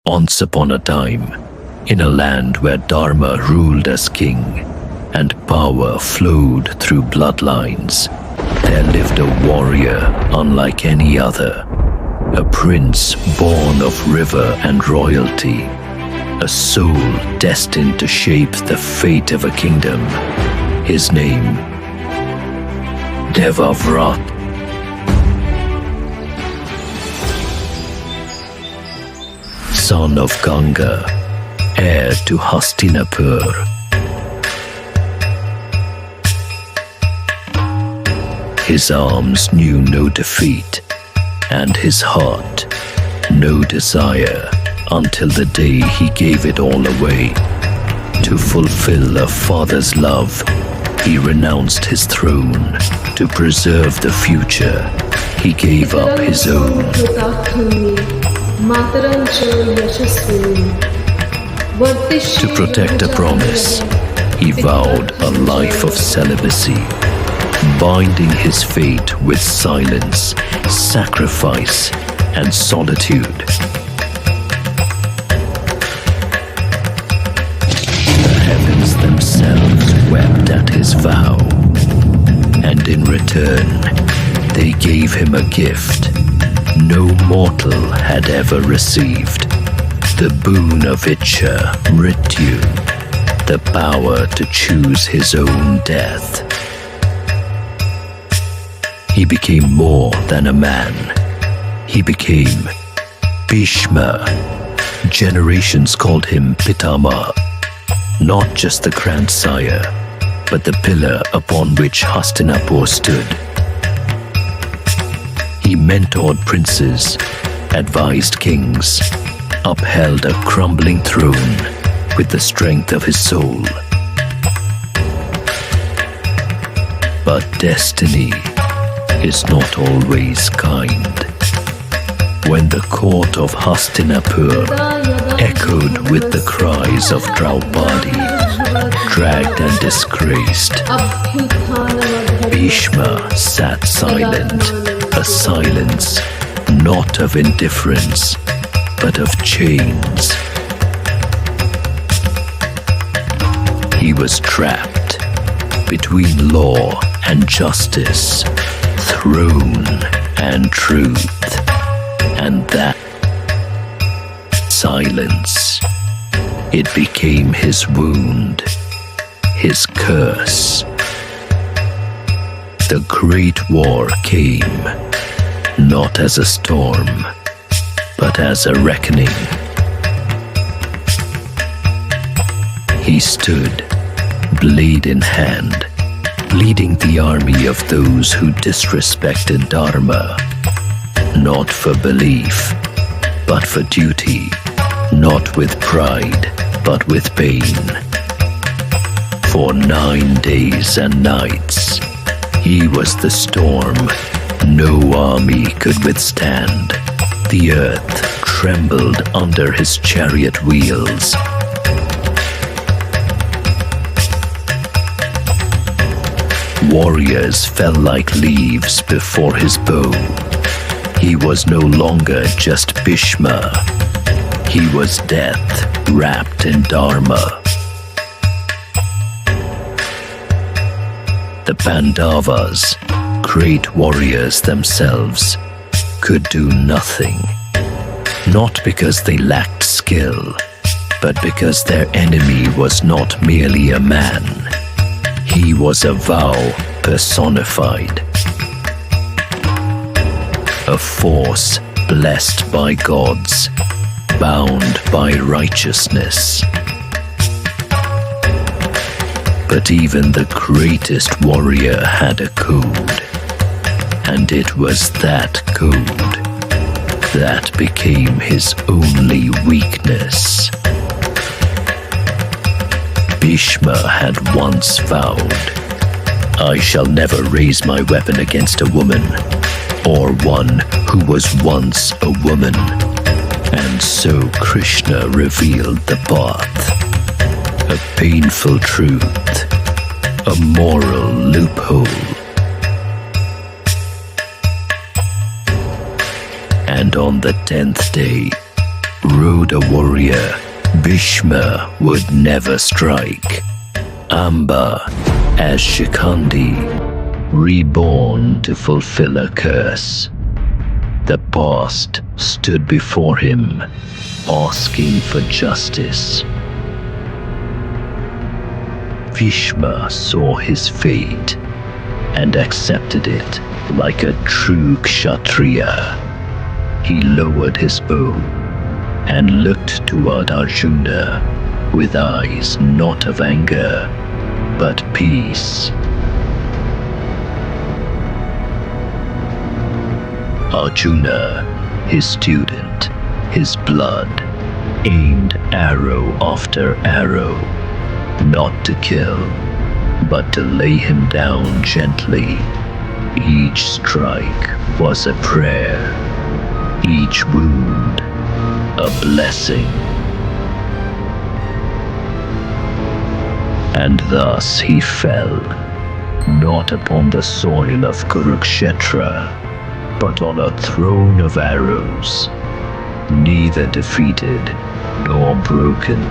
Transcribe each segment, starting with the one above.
Once upon a time, in a land where Dharma ruled as king and power flowed through bloodlines, there lived a warrior unlike any other, a prince born of river and royalty, a soul destined to shape the fate of a kingdom. His name, Devavrata. Son of Ganga, heir to Hastinapur. His arms knew no defeat, and his heart no desire, until the day he gave it all away. To fulfill a father's love, he renounced his throne. To preserve the future, he gave up his own. To protect a promise, he vowed a life of celibacy, binding his fate with silence, sacrifice, and solitude. The heavens themselves wept at his vow, and in return, they gave him a gift no mortal had ever received, the boon of Ichha Mrityu, the power to choose his own death. He became more than a man. He became Bhishma. Generations called him Pitama, not just the grandsire, but the pillar upon which Hastinapur stood. He mentored princes, advised kings, upheld a crumbling throne with the strength of his soul. But destiny is not always kind. When the court of Hastinapur echoed with the cries of Draupadi, dragged and disgraced, Bhishma sat silent, a silence not of indifference, but of chains. He was trapped between law and justice, throne and truth, and that silence, it became his wound, his curse. The Great War came, not as a storm, but as a reckoning. He stood, blade in hand, leading the army of those who disrespected Dharma, not for belief, but for duty, not with pride, but with pain. For 9 days and nights, he was the storm no army could withstand. The earth trembled under his chariot wheels. Warriors fell like leaves before his bow. He was no longer just Bhishma. He was death wrapped in Dharma. The Pandavas, great warriors themselves, could do nothing. Not because they lacked skill, but because their enemy was not merely a man. He was a vow personified. A force blessed by gods, bound by righteousness. But even the greatest warrior had a code, and it was that code that became his only weakness. Bhishma had once vowed, "I shall never raise my weapon against a woman, or one who was once a woman." And so Krishna revealed the path, a painful truth, a moral loophole. And on the 10th day, rode a warrior Bhishma would never strike. Amba as Shikandi, reborn to fulfill a curse. The past stood before him, asking for justice. Bhishma saw his fate and accepted it like a true Kshatriya. He lowered his bow and looked toward Arjuna with eyes not of anger, but peace. Arjuna, his student, his blood, aimed arrow after arrow, not to kill, but to lay him down gently. Each strike was a prayer, each wound a blessing. And thus he fell, not upon the soil of Kurukshetra, but on a throne of arrows, neither defeated nor broken.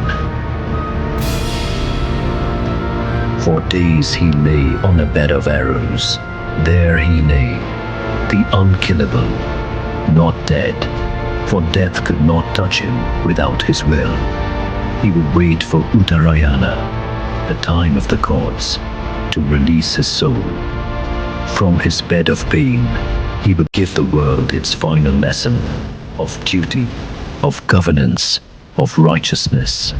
For days he lay on a bed of arrows. There he lay, the unkillable, not dead, for death could not touch him without his will. He would wait for Uttarayana, the time of the gods, to release his soul. From his bed of pain, he would give the world its final lesson of duty, of governance, of righteousness.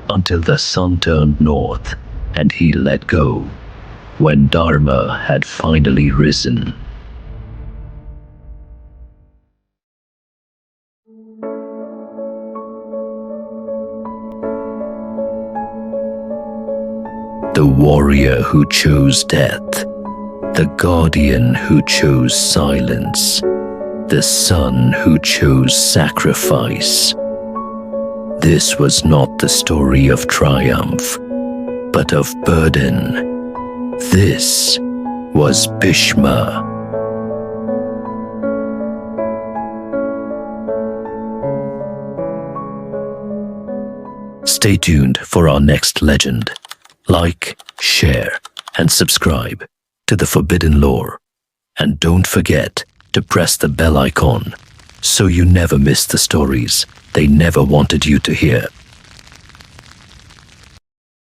Until the sun turned north and he let go, when Dharma had finally risen. The warrior who chose death, the guardian who chose silence, the son who chose sacrifice. This was not the story of triumph, but of burden. This was Bhishma. Stay tuned for our next legend. Like, share, and subscribe to the Forbidden Lore. And don't forget to press the bell icon so you never miss the stories they never wanted you to hear.